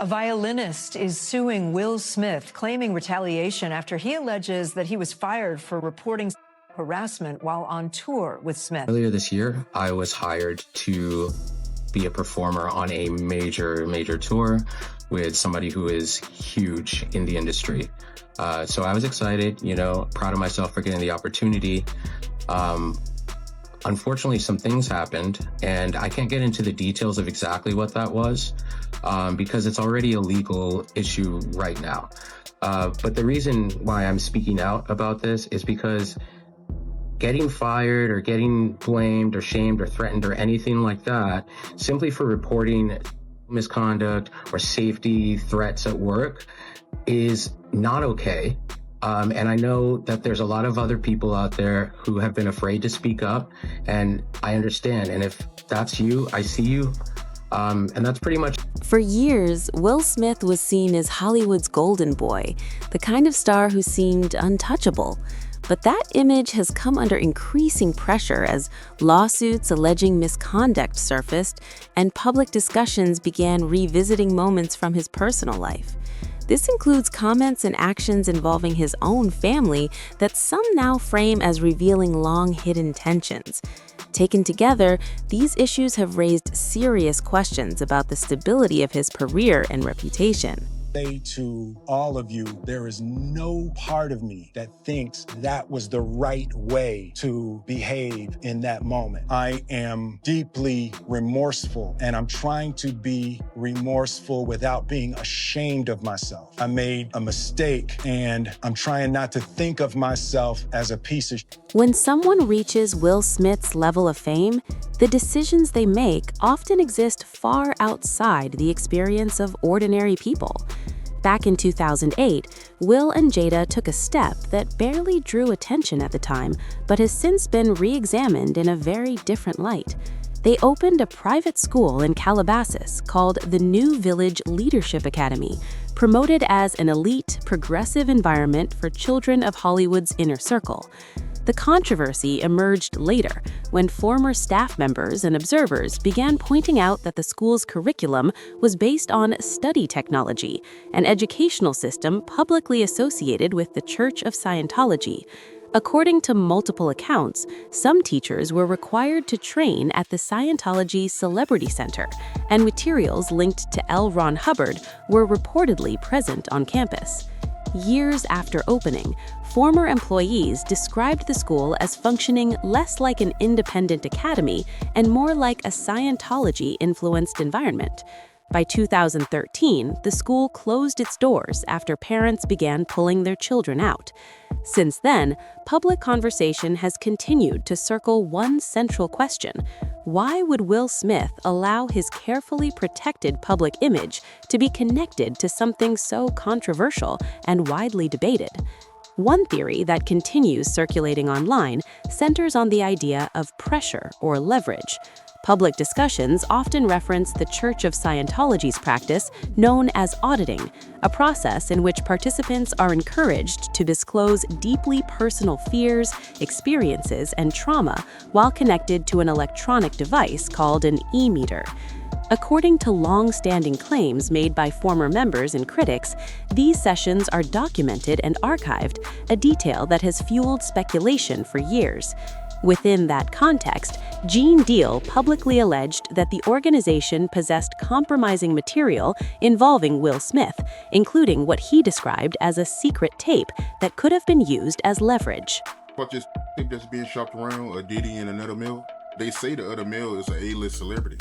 A violinist is suing Will Smith, claiming retaliation after he alleges that he was fired for reporting harassment while on tour with Smith. Earlier this year, I was hired to be a performer on a major tour with somebody who is huge in the industry. So I was excited, proud of myself for getting the opportunity. Unfortunately, some things happened, and I can't get into the details of exactly what that was because it's already a legal issue right now. But the reason why I'm speaking out about this is because getting fired or getting blamed or shamed or threatened or anything like that, simply for reporting misconduct or safety threats at work, is not okay. And I know that there's a lot of other people out there who have been afraid to speak up, and I understand. And if that's you, I see you. And that's pretty much. For years, Will Smith was seen as Hollywood's golden boy, the kind of star who seemed untouchable. But that image has come under increasing pressure as lawsuits alleging misconduct surfaced and public discussions began revisiting moments from his personal life. This includes comments and actions involving his own family that some now frame as revealing long-hidden tensions. Taken together, these issues have raised serious questions about the stability of his career and reputation. Say to all of you, there is no part of me that thinks that was the right way to behave in that moment. I am deeply remorseful, and I'm trying to be remorseful without being ashamed of myself. I made a mistake, and I'm trying not to think of myself as a piece of. When someone reaches Will Smith's level of fame, the decisions they make often exist far outside the experience of ordinary people. Back in 2008, Will and Jada took a step that barely drew attention at the time, but has since been re-examined in a very different light. They opened a private school in Calabasas called the New Village Leadership Academy, promoted as an elite, progressive environment for children of Hollywood's inner circle. The controversy emerged later when former staff members and observers began pointing out that the school's curriculum was based on study technology, an educational system publicly associated with the Church of Scientology. According to multiple accounts, some teachers were required to train at the Scientology Celebrity Center, and materials linked to L. Ron Hubbard were reportedly present on campus. Years after opening, former employees described the school as functioning less like an independent academy and more like a Scientology-influenced environment. By 2013, the school closed its doors after parents began pulling their children out. Since then, public conversation has continued to circle one central question: why would Will Smith allow his carefully protected public image to be connected to something so controversial and widely debated? One theory that continues circulating online centers on the idea of pressure or leverage. Public discussions often reference the Church of Scientology's practice known as auditing, a process in which participants are encouraged to disclose deeply personal fears, experiences, and trauma while connected to an electronic device called an e-meter. According to long-standing claims made by former members and critics, these sessions are documented and archived, a detail that has fueled speculation for years. Within that context, Gene Deal publicly alleged that the organization possessed compromising material involving Will Smith, including what he described as a secret tape that could have been used as leverage. But this tape that's being shopped around, a Diddy and another male, they say the other male is an A-list celebrity.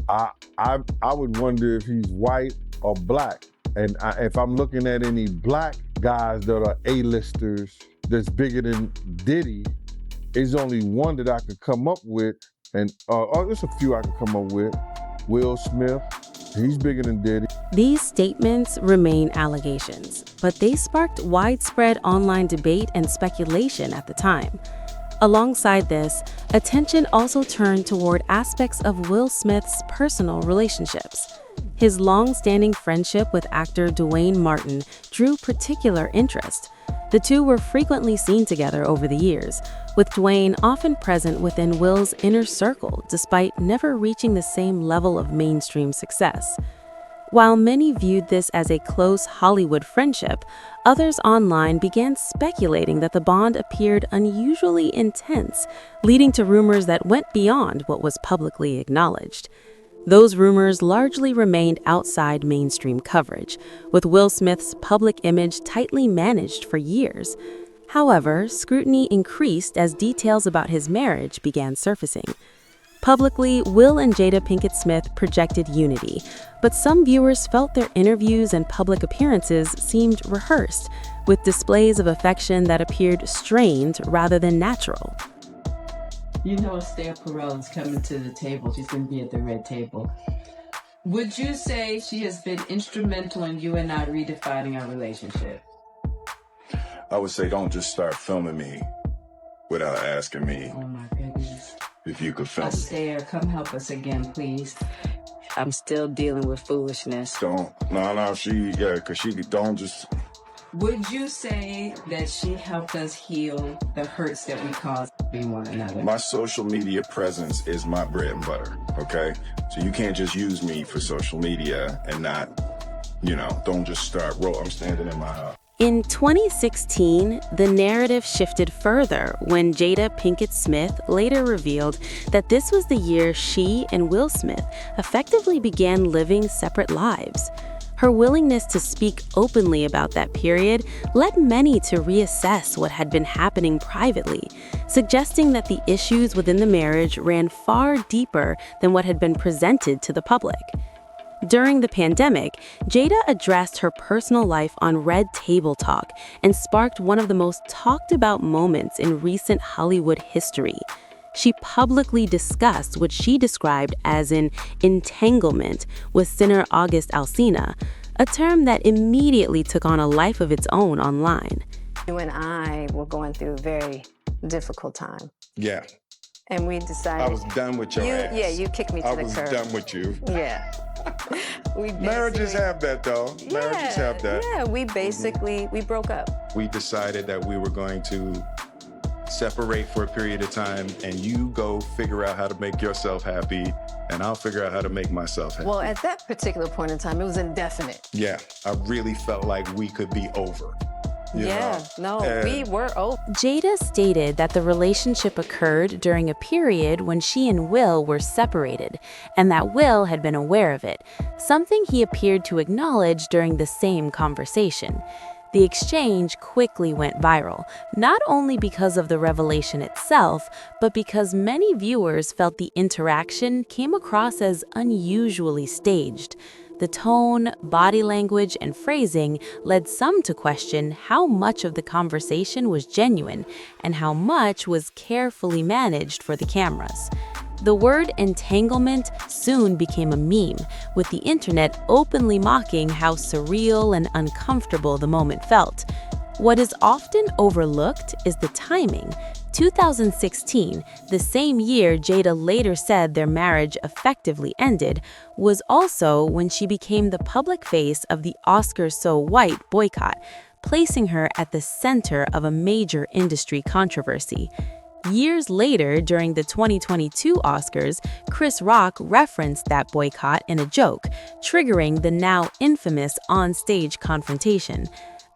I would wonder if he's white or black. And if I'm looking at any black guys that are A-listers that's bigger than Diddy, there's only one that I could come up with, and there's a few I could come up with. Will Smith, he's bigger than Diddy. These statements remain allegations, but they sparked widespread online debate and speculation at the time. Alongside this, attention also turned toward aspects of Will Smith's personal relationships. His long-standing friendship with actor Dwayne Martin drew particular interest. The two were frequently seen together over the years, with Dwayne often present within Will's inner circle despite never reaching the same level of mainstream success. While many viewed this as a close Hollywood friendship, others online began speculating that the bond appeared unusually intense, leading to rumors that went beyond what was publicly acknowledged. Those rumors largely remained outside mainstream coverage, with Will Smith's public image tightly managed for years. However, scrutiny increased as details about his marriage began surfacing. Publicly, Will and Jada Pinkett Smith projected unity, but some viewers felt their interviews and public appearances seemed rehearsed, with displays of affection that appeared strained rather than natural. You know, Esther Perel's coming to the table. She's going to be at the red table. Would you say she has been instrumental in you and I redefining our relationship? I would say don't just start filming me without asking me Oh my goodness. if you could film me. Esther, come help us again, please. I'm still dealing with foolishness. Because she don't just... Would you say that she helped us heal the hurts that we caused between one another? My social media presence is my bread and butter, okay? So you can't just use me for social media and not, don't just start I'm standing in my house. In 2016, the narrative shifted further when Jada Pinkett Smith later revealed that this was the year she and Will Smith effectively began living separate lives. Her willingness to speak openly about that period led many to reassess what had been happening privately, suggesting that the issues within the marriage ran far deeper than what had been presented to the public. During the pandemic, Jada addressed her personal life on Red Table Talk and sparked one of the most talked about moments in recent Hollywood history. She publicly discussed what she described as an entanglement with singer August Alsina, a term that immediately took on a life of its own online. You and I were going through a very difficult time. Yeah. And we decided... I was done with your ass. Yeah, you kicked me to the curb. I was done with you. Yeah. Marriages have that, though. Marriages have that. Yeah, we broke up. We decided that we were going to separate for a period of time, and you go figure out how to make yourself happy, and I'll figure out how to make myself happy. Well, at that particular point in time, it was indefinite. Yeah, I really felt like we could be over. We were over. Jada stated that the relationship occurred during a period when she and Will were separated, and that Will had been aware of it, something he appeared to acknowledge during the same conversation. The exchange quickly went viral, not only because of the revelation itself, but because many viewers felt the interaction came across as unusually staged. The tone, body language, and phrasing led some to question how much of the conversation was genuine and how much was carefully managed for the cameras. The word entanglement soon became a meme, with the internet openly mocking how surreal and uncomfortable the moment felt. What is often overlooked is the timing. 2016, the same year Jada later said their marriage effectively ended, was also when she became the public face of the Oscars So White boycott, placing her at the center of a major industry controversy. Years later, during the 2022 Oscars, Chris Rock referenced that boycott in a joke, triggering the now infamous on-stage confrontation.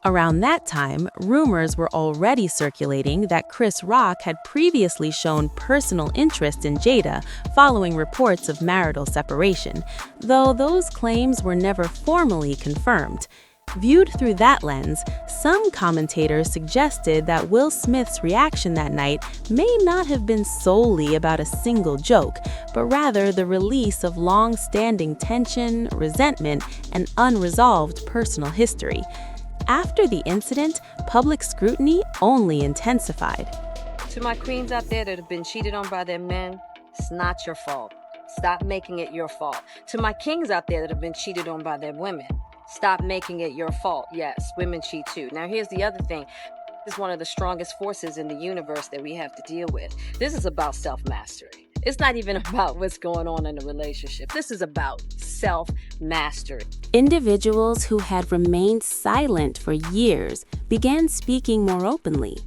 Around that time, rumors were already circulating that Chris Rock had previously shown personal interest in Jada following reports of marital separation, though those claims were never formally confirmed. Viewed through that lens, some commentators suggested that Will Smith's reaction that night may not have been solely about a single joke, but rather the release of long-standing tension, resentment, and unresolved personal history. After the incident, public scrutiny only intensified. To my queens out there that have been cheated on by their men, it's not your fault. Stop making it your fault. To my kings out there that have been cheated on by their women, stop making it your fault. Yes, women cheat too. Now here's the other thing. This is one of the strongest forces in the universe that we have to deal with. This is about self-mastery. It's not even about what's going on in a relationship. This is about self-mastery. Individuals who had remained silent for years began speaking more openly.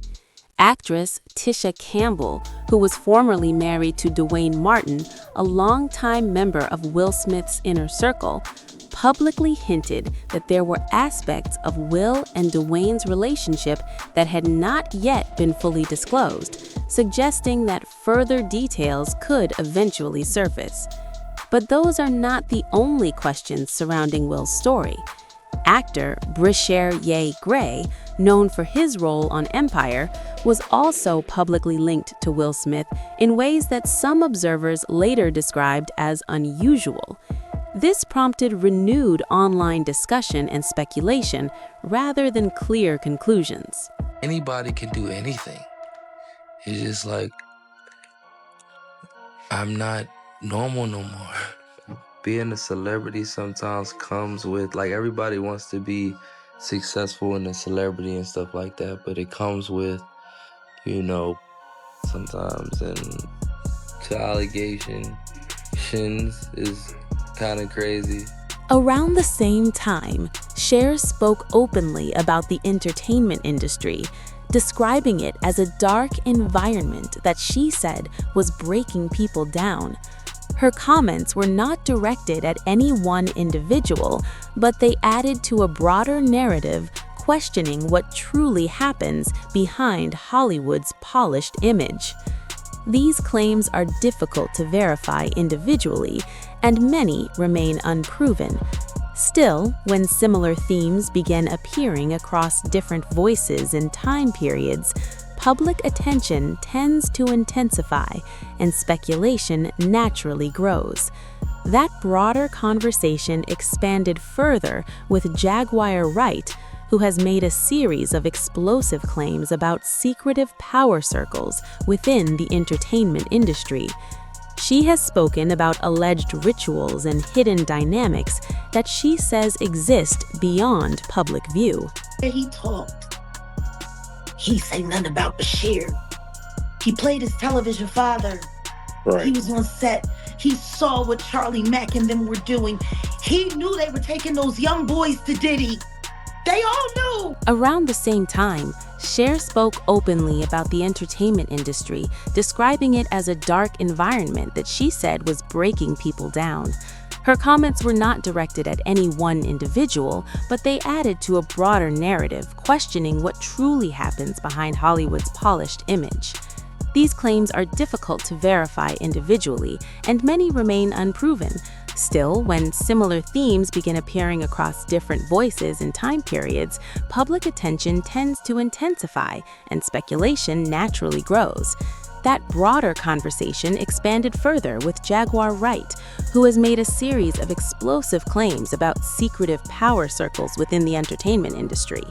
Actress Tisha Campbell, who was formerly married to Dwayne Martin, a longtime member of Will Smith's inner circle, publicly hinted that there were aspects of Will and Dwayne's relationship that had not yet been fully disclosed, suggesting that further details could eventually surface. But those are not the only questions surrounding Will's story. Actor Cher Gray, known for his role on Empire, was also publicly linked to Will Smith in ways that some observers later described as unusual. This prompted renewed online discussion and speculation rather than clear conclusions. Anybody can do anything. It's just like, I'm not normal no more. Being a celebrity sometimes comes with, like, everybody wants to be successful in a celebrity and stuff like that, but it comes with, you know, sometimes, and to allegations is kind of crazy. Around the same time, Cher spoke openly about the entertainment industry, describing it as a dark environment that she said was breaking people down. Her comments were not directed at any one individual, but they added to a broader narrative questioning what truly happens behind Hollywood's polished image. These claims are difficult to verify individually, and many remain unproven. Still, when similar themes begin appearing across different voices and time periods, public attention tends to intensify and speculation naturally grows. That broader conversation expanded further with Jaguar Wright, who has made a series of explosive claims about secretive power circles within the entertainment industry. She has spoken about alleged rituals and hidden dynamics that she says exist beyond public view. He talked. He said nothing about Cher. He played his television father. Right. He was on set. He saw what Charlie Mack and them were doing. He knew they were taking those young boys to Diddy. They all knew. Around the same time, Cher spoke openly about the entertainment industry, describing it as a dark environment that she said was breaking people down. Her comments were not directed at any one individual, but they added to a broader narrative, questioning what truly happens behind Hollywood's polished image. These claims are difficult to verify individually, and many remain unproven. Still, when similar themes begin appearing across different voices and time periods, public attention tends to intensify, and speculation naturally grows. That broader conversation expanded further with Jaguar Wright, who has made a series of explosive claims about secretive power circles within the entertainment industry.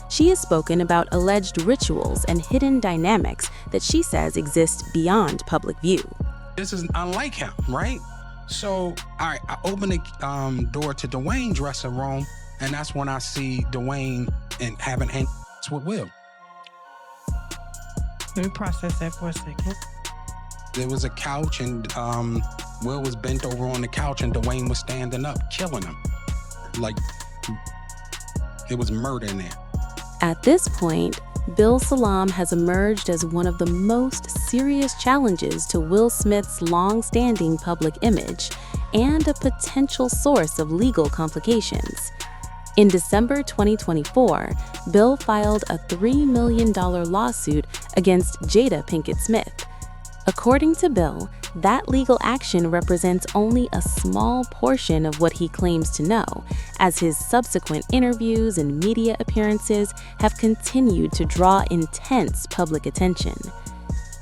She has spoken about alleged rituals and hidden dynamics that she says exist beyond public view. This is unlike him, right? So, I open the door to Dwayne's dressing room, and that's when I see Dwayne and having hands with Will. Let me process that for a second. There was a couch, and Will was bent over on the couch, and Dwayne was standing up, killing him. Like, it was murder in there. At this point, Bilal Salaam has emerged as one of the most serious challenges to Will Smith's long-standing public image and a potential source of legal complications. In December 2024, Bill filed a $3 million lawsuit against Jada Pinkett Smith. According to Bill, that legal action represents only a small portion of what he claims to know, as his subsequent interviews and media appearances have continued to draw intense public attention.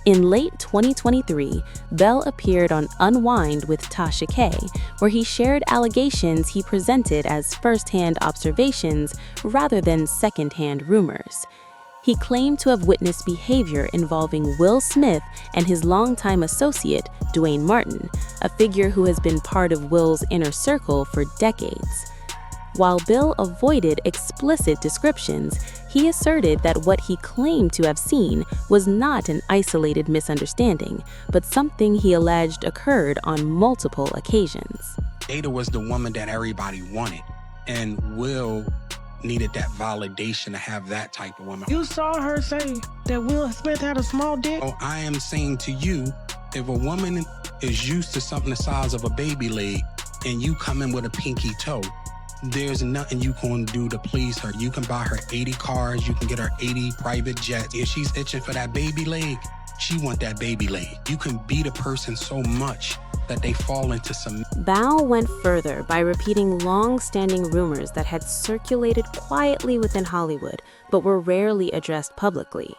In late 2023, Bell appeared on Unwind with Tasha K, where he shared allegations he presented as first-hand observations rather than second-hand rumors. He claimed to have witnessed behavior involving Will Smith and his longtime associate, Dwayne Martin, a figure who has been part of Will's inner circle for decades. While Bill avoided explicit descriptions, he asserted that what he claimed to have seen was not an isolated misunderstanding, but something he alleged occurred on multiple occasions. Jada was the woman that everybody wanted, and Will needed that validation to have that type of woman. You saw her say that Will Smith had a small dick? Oh, I am saying to you, if a woman is used to something the size of a baby leg and you come in with a pinky toe, there's nothing you can do to please her. You can buy her 80 cars, you can get her 80 private jets. If she's itching for that baby leg, she want that baby leg. You can beat a person so much that they fall into some... Bao went further by repeating long-standing rumors that had circulated quietly within Hollywood, but were rarely addressed publicly.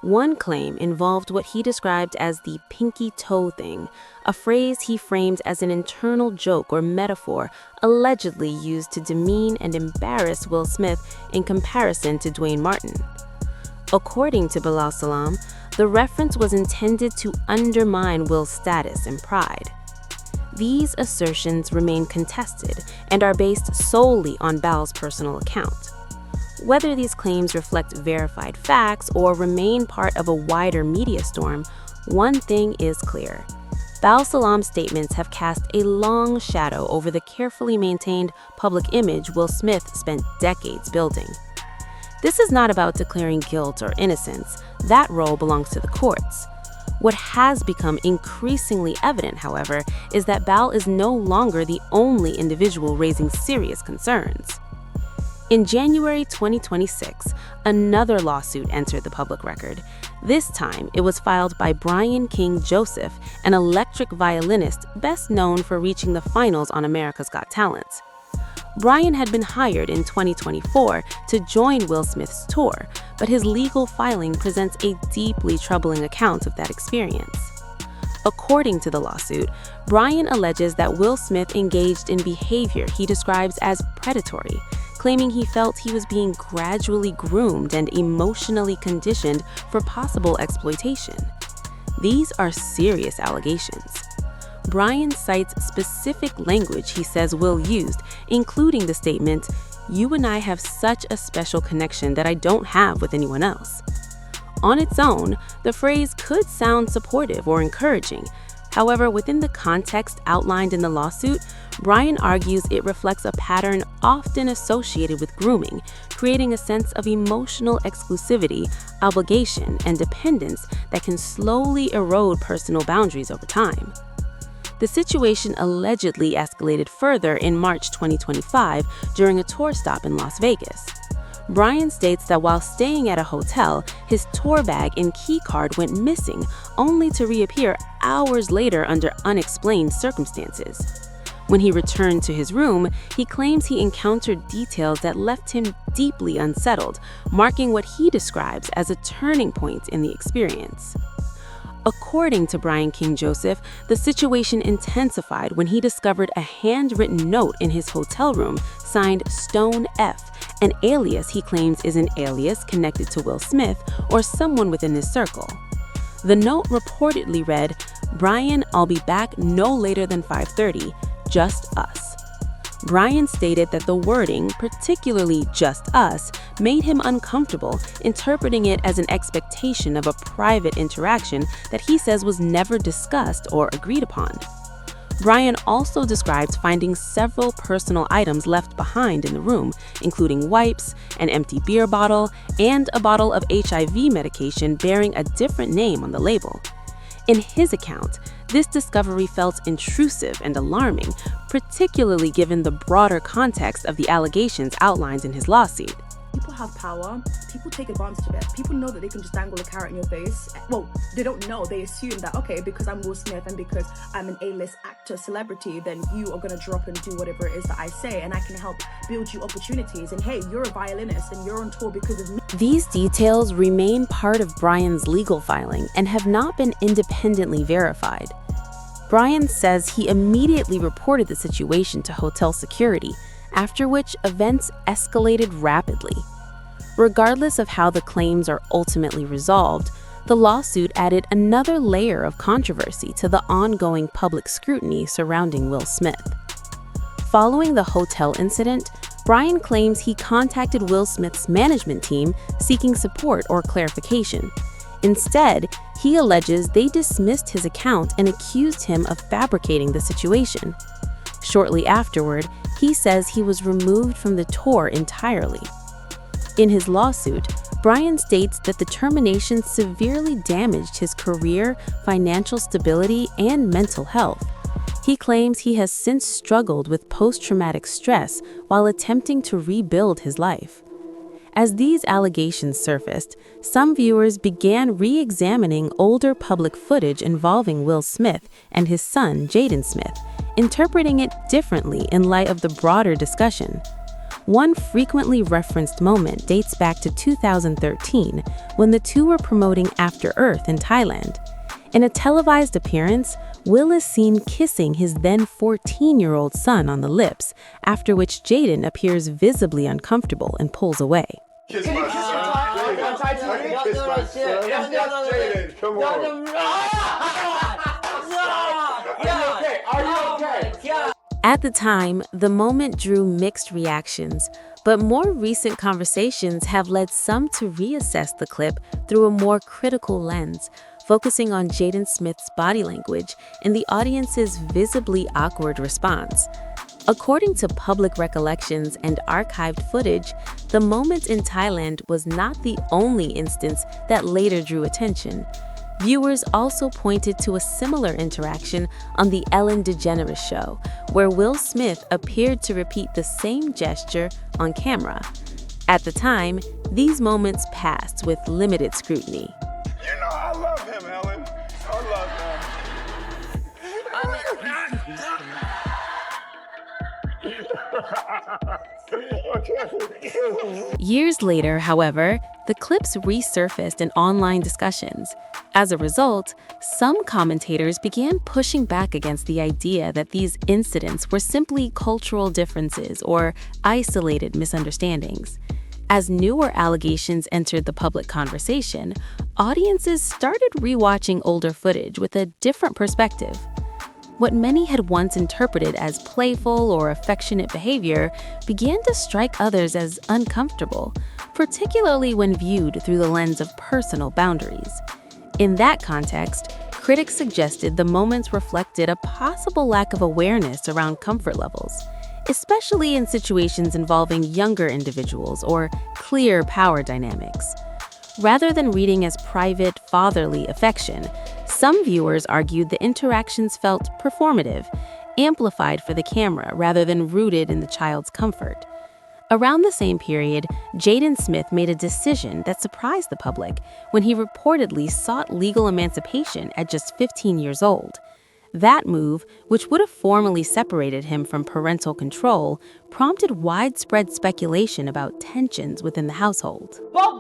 One claim involved what he described as the pinky toe thing, a phrase he framed as an internal joke or metaphor allegedly used to demean and embarrass Will Smith in comparison to Dwayne Martin. According to Bilal Salaam, the reference was intended to undermine Will's status and pride. These assertions remain contested and are based solely on Bao's personal account. Whether these claims reflect verified facts or remain part of a wider media storm, one thing is clear. Bilal Salaam's statements have cast a long shadow over the carefully maintained public image Will Smith spent decades building. This is not about declaring guilt or innocence. That role belongs to the courts. What has become increasingly evident, however, is that Bilal is no longer the only individual raising serious concerns. In January 2026, another lawsuit entered the public record. This time, it was filed by Brian King Joseph, an electric violinist best known for reaching the finals on America's Got Talent. Brian had been hired in 2024 to join Will Smith's tour, but his legal filing presents a deeply troubling account of that experience. According to the lawsuit, Brian alleges that Will Smith engaged in behavior he describes as predatory, claiming he felt he was being gradually groomed and emotionally conditioned for possible exploitation. These are serious allegations. Brian cites specific language he says Will used, including the statement, "You and I have such a special connection that I don't have with anyone else." On its own, the phrase could sound supportive or encouraging. However, within the context outlined in the lawsuit, Brian argues it reflects a pattern often associated with grooming, creating a sense of emotional exclusivity, obligation, and dependence that can slowly erode personal boundaries over time. The situation allegedly escalated further in March 2025 during a tour stop in Las Vegas. Brian states that while staying at a hotel, his tour bag and key card went missing, only to reappear hours later under unexplained circumstances. When he returned to his room, he claims he encountered details that left him deeply unsettled, marking what he describes as a turning point in the experience. According to Brian King Joseph, the situation intensified when he discovered a handwritten note in his hotel room signed Stone F, an alias he claims is an alias connected to Will Smith or someone within his circle. The note reportedly read, "Brian, I'll be back no later than 5:30, just us." Brian stated that the wording, particularly "just us," made him uncomfortable, interpreting it as an expectation of a private interaction that he says was never discussed or agreed upon. Brian also described finding several personal items left behind in the room, including wipes, an empty beer bottle, and a bottle of HIV medication bearing a different name on the label. In his account, this discovery felt intrusive and alarming, particularly given the broader context of the allegations outlined in his lawsuit. People have power. People take advantage of it. People know that they can just dangle a carrot in your face. Well, they don't know. They assume that, okay, because I'm Will Smith and because I'm an A-list actor, celebrity, then you are going to drop and do whatever it is that I say, and I can help build you opportunities. And hey, you're a violinist and you're on tour because of me. These details remain part of Brian's legal filing and have not been independently verified. Brian says he immediately reported the situation to hotel security, after which events escalated rapidly. Regardless of how the claims are ultimately resolved, the lawsuit added another layer of controversy to the ongoing public scrutiny surrounding Will Smith. Following the hotel incident, Brian claims he contacted Will Smith's management team seeking support or clarification. Instead, he alleges they dismissed his account and accused him of fabricating the situation. Shortly afterward, he says he was removed from the tour entirely. In his lawsuit, Brian states that the termination severely damaged his career, financial stability, and mental health. He claims he has since struggled with post-traumatic stress while attempting to rebuild his life. As these allegations surfaced, some viewers began re-examining older public footage involving Will Smith and his son, Jaden Smith, interpreting it differently in light of the broader discussion. One frequently referenced moment dates back to 2013, when the two were promoting After Earth in Thailand. In a televised appearance, Will is seen kissing his then 14-year-old son on the lips, after which Jaden appears visibly uncomfortable and pulls away. Kiss my son. Kiss my son. Jaden, come on. Are you okay? At the time, the moment drew mixed reactions, but more recent conversations have led some to reassess the clip through a more critical lens, focusing on Jaden Smith's body language and the audience's visibly awkward response. According to public recollections and archived footage, the moment in Thailand was not the only instance that later drew attention. Viewers also pointed to a similar interaction on The Ellen DeGeneres Show, where Will Smith appeared to repeat the same gesture on camera. At the time, these moments passed with limited scrutiny. You know I love him, Ellen. I love him. Years later, however, the clips resurfaced in online discussions. As a result, some commentators began pushing back against the idea that these incidents were simply cultural differences or isolated misunderstandings. As newer allegations entered the public conversation, audiences started rewatching older footage with a different perspective. What many had once interpreted as playful or affectionate behavior began to strike others as uncomfortable, particularly when viewed through the lens of personal boundaries. In that context, critics suggested the moments reflected a possible lack of awareness around comfort levels, especially in situations involving younger individuals or clear power dynamics. Rather than reading as private, fatherly affection, some viewers argued the interactions felt performative, amplified for the camera rather than rooted in the child's comfort. Around the same period, Jaden Smith made a decision that surprised the public when he reportedly sought legal emancipation at just 15 years old. That move, which would have formally separated him from parental control, prompted widespread speculation about tensions within the household. Both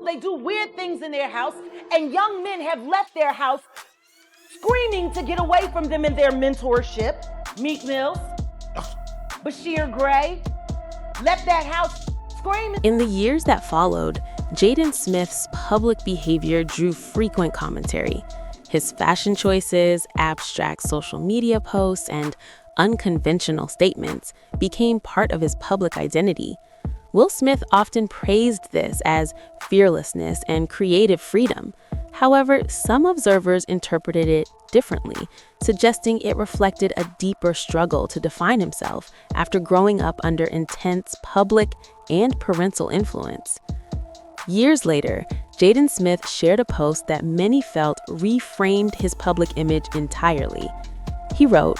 they do weird things in their house, and young men have left their house screaming to get away from them in their mentorship. Meek Mills, Bashir Gray, left that house screaming. In the years that followed, Jaden Smith's public behavior drew frequent commentary. His fashion choices, abstract social media posts, and unconventional statements became part of his public identity. Will Smith often praised this as fearlessness and creative freedom. However, some observers interpreted it differently, suggesting it reflected a deeper struggle to define himself after growing up under intense public and parental influence. Years later, Jaden Smith shared a post that many felt reframed his public image entirely. He wrote,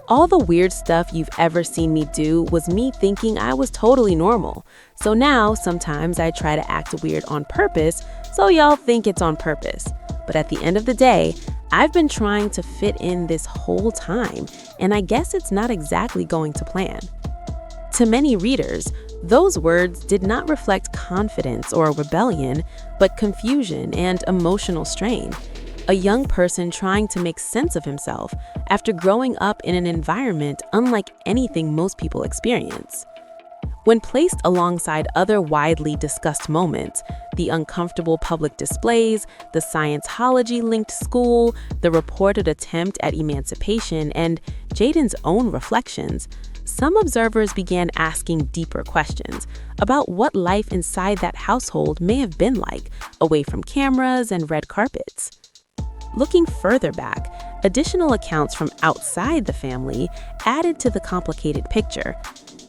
"All the weird stuff you've ever seen me do was me thinking I was totally normal. So now, sometimes I try to act weird on purpose, so y'all think it's on purpose. But at the end of the day, I've been trying to fit in this whole time, and I guess it's not exactly going to plan." To many readers, those words did not reflect confidence or rebellion, but confusion and emotional strain. A young person trying to make sense of himself after growing up in an environment unlike anything most people experience. When placed alongside other widely discussed moments, the uncomfortable public displays, the Scientology-linked school, the reported attempt at emancipation, and Jaden's own reflections, some observers began asking deeper questions about what life inside that household may have been like, away from cameras and red carpets. Looking further back, additional accounts from outside the family added to the complicated picture.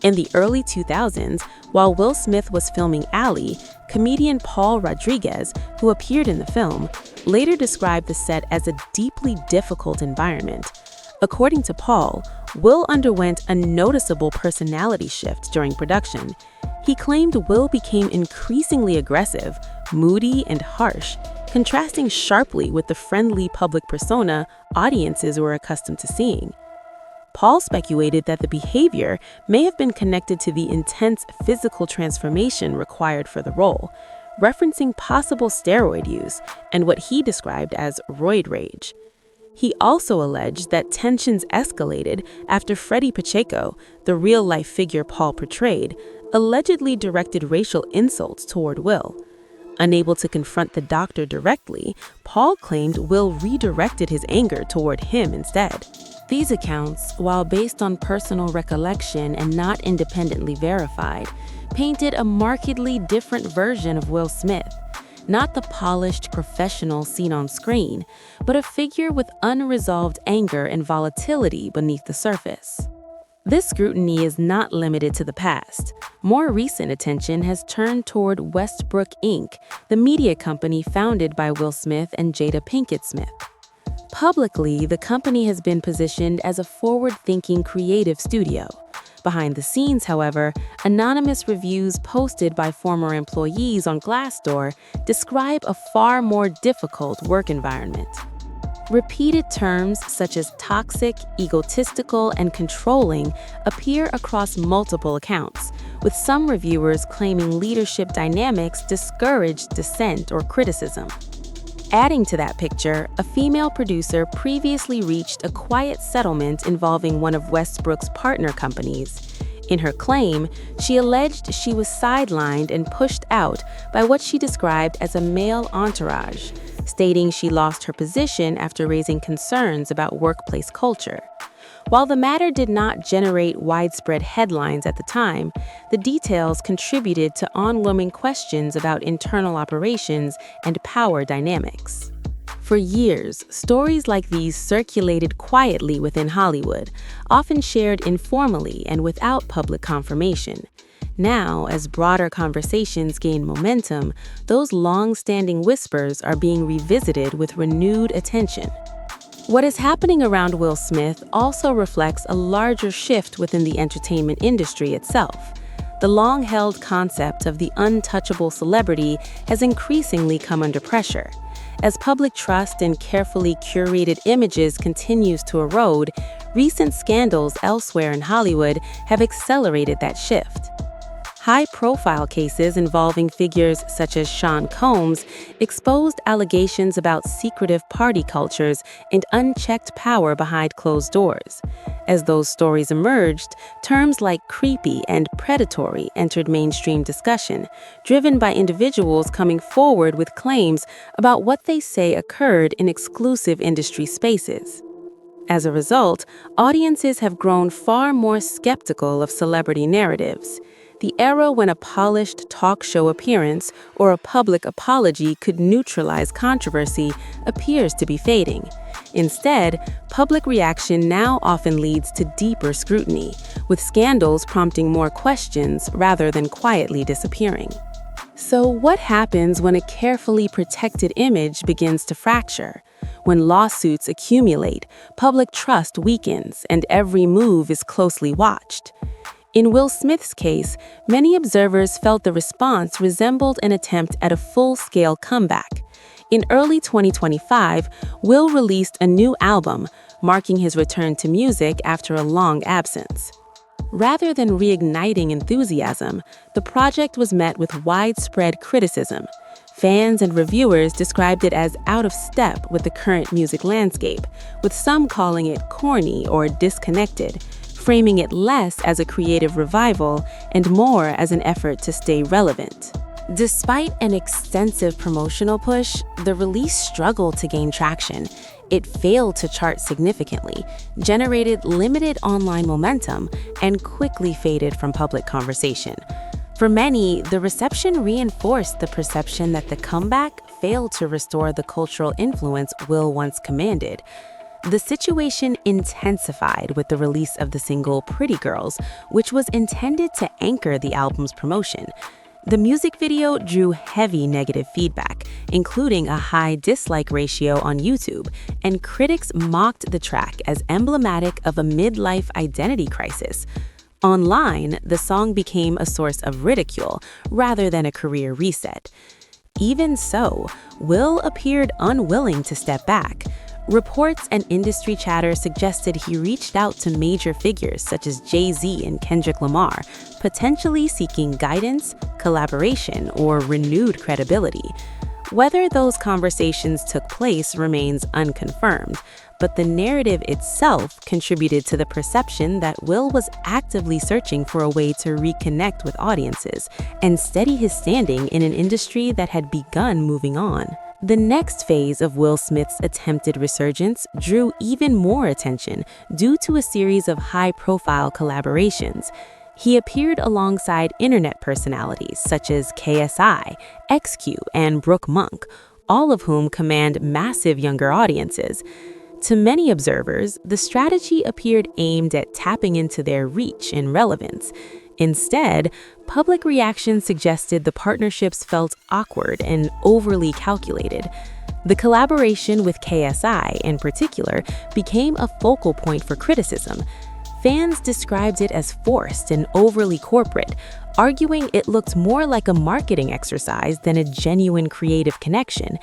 In the early 2000s, while Will Smith was filming Ally, comedian Paul Rodriguez, who appeared in the film, later described the set as a deeply difficult environment. According to Paul, Will underwent a noticeable personality shift during production. He claimed Will became increasingly aggressive, moody, and harsh, contrasting sharply with the friendly public persona audiences were accustomed to seeing. Paul speculated that the behavior may have been connected to the intense physical transformation required for the role, referencing possible steroid use and what he described as roid rage. He also alleged that tensions escalated after Freddie Pacheco, the real-life figure Paul portrayed, allegedly directed racial insults toward Will. Unable to confront the doctor directly, Paul claimed Will redirected his anger toward him instead. These accounts, while based on personal recollection and not independently verified, painted a markedly different version of Will Smith. Not the polished professional seen on screen, but a figure with unresolved anger and volatility beneath the surface. This scrutiny is not limited to the past. More recent attention has turned toward Westbrook Inc., the media company founded by Will Smith and Jada Pinkett Smith. Publicly, the company has been positioned as a forward-thinking creative studio. Behind the scenes, however, anonymous reviews posted by former employees on Glassdoor describe a far more difficult work environment. Repeated terms such as toxic, egotistical, and controlling appear across multiple accounts, with some reviewers claiming leadership dynamics discourage dissent or criticism. Adding to that picture, a female producer previously reached a quiet settlement involving one of Westbrook's partner companies. In her claim, she alleged she was sidelined and pushed out by what she described as a male entourage, stating she lost her position after raising concerns about workplace culture. While the matter did not generate widespread headlines at the time, the details contributed to ongoing questions about internal operations and power dynamics. For years, stories like these circulated quietly within Hollywood, often shared informally and without public confirmation. Now, as broader conversations gain momentum, those long-standing whispers are being revisited with renewed attention. What is happening around Will Smith also reflects a larger shift within the entertainment industry itself. The long-held concept of the untouchable celebrity has increasingly come under pressure. As public trust in carefully curated images continues to erode, recent scandals elsewhere in Hollywood have accelerated that shift. High-profile cases involving figures such as Sean Combs exposed allegations about secretive party cultures and unchecked power behind closed doors. As those stories emerged, terms like creepy and predatory entered mainstream discussion, driven by individuals coming forward with claims about what they say occurred in exclusive industry spaces. As a result, audiences have grown far more skeptical of celebrity narratives. The era when a polished talk show appearance or a public apology could neutralize controversy appears to be fading. Instead, public reaction now often leads to deeper scrutiny, with scandals prompting more questions rather than quietly disappearing. So, what happens when a carefully protected image begins to fracture? When lawsuits accumulate, public trust weakens, and every move is closely watched. In Will Smith's case, many observers felt the response resembled an attempt at a full-scale comeback. In early 2025, Will released a new album, marking his return to music after a long absence. Rather than reigniting enthusiasm, the project was met with widespread criticism. Fans and reviewers described it as out of step with the current music landscape, with some calling it corny or disconnected, framing it less as a creative revival and more as an effort to stay relevant. Despite an extensive promotional push, the release struggled to gain traction. It failed to chart significantly, generated limited online momentum, and quickly faded from public conversation. For many, the reception reinforced the perception that the comeback failed to restore the cultural influence Will once commanded. The situation intensified with the release of the single Pretty Girls, which was intended to anchor the album's promotion. The music video drew heavy negative feedback, including a high dislike ratio on YouTube, and critics mocked the track as emblematic of a midlife identity crisis. Online, the song became a source of ridicule rather than a career reset. Even so, Will appeared unwilling to step back. Reports and industry chatter suggested he reached out to major figures such as Jay-Z and Kendrick Lamar, potentially seeking guidance, collaboration, or renewed credibility. Whether those conversations took place remains unconfirmed, but the narrative itself contributed to the perception that Will was actively searching for a way to reconnect with audiences and steady his standing in an industry that had begun moving on. The next phase of Will Smith's attempted resurgence drew even more attention due to a series of high-profile collaborations. He appeared alongside internet personalities such as KSI, XQ, and Brooke Monk, all of whom command massive younger audiences. To many observers, the strategy appeared aimed at tapping into their reach and relevance. Instead, public reaction suggested the partnerships felt awkward and overly calculated. The collaboration with KSI, in particular, became a focal point for criticism. Fans described it as forced and overly corporate, arguing it looked more like a marketing exercise than a genuine creative connection.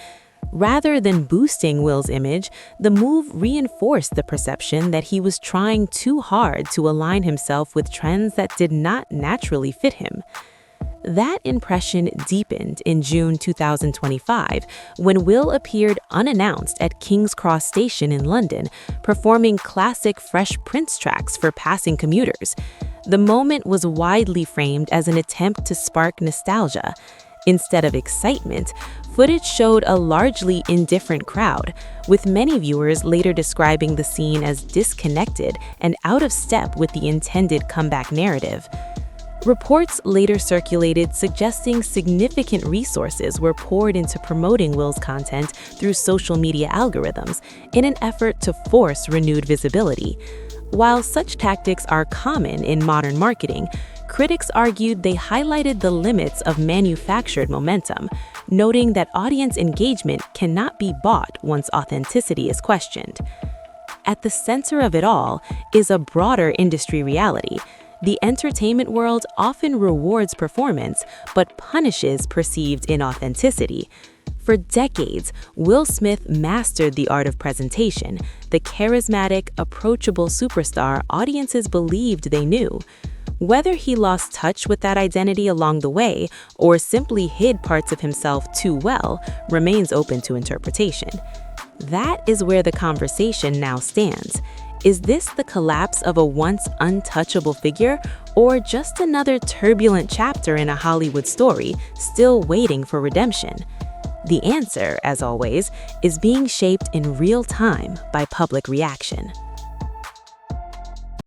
Rather than boosting Will's image, the move reinforced the perception that he was trying too hard to align himself with trends that did not naturally fit him. That impression deepened in June 2025 when Will appeared unannounced at King's Cross Station in London, performing classic Fresh Prince tracks for passing commuters. The moment was widely framed as an attempt to spark nostalgia. Instead of excitement, footage showed a largely indifferent crowd, with many viewers later describing the scene as disconnected and out of step with the intended comeback narrative. Reports later circulated suggesting significant resources were poured into promoting Will's content through social media algorithms in an effort to force renewed visibility. While such tactics are common in modern marketing, critics argued they highlighted the limits of manufactured momentum, noting that audience engagement cannot be bought once authenticity is questioned. At the center of it all is a broader industry reality. The entertainment world often rewards performance, but punishes perceived inauthenticity. For decades, Will Smith mastered the art of presentation, the charismatic, approachable superstar audiences believed they knew. Whether he lost touch with that identity along the way or simply hid parts of himself too well remains open to interpretation. That is where the conversation now stands. Is this the collapse of a once untouchable figure, or just another turbulent chapter in a Hollywood story still waiting for redemption? The answer, as always, is being shaped in real time by public reaction.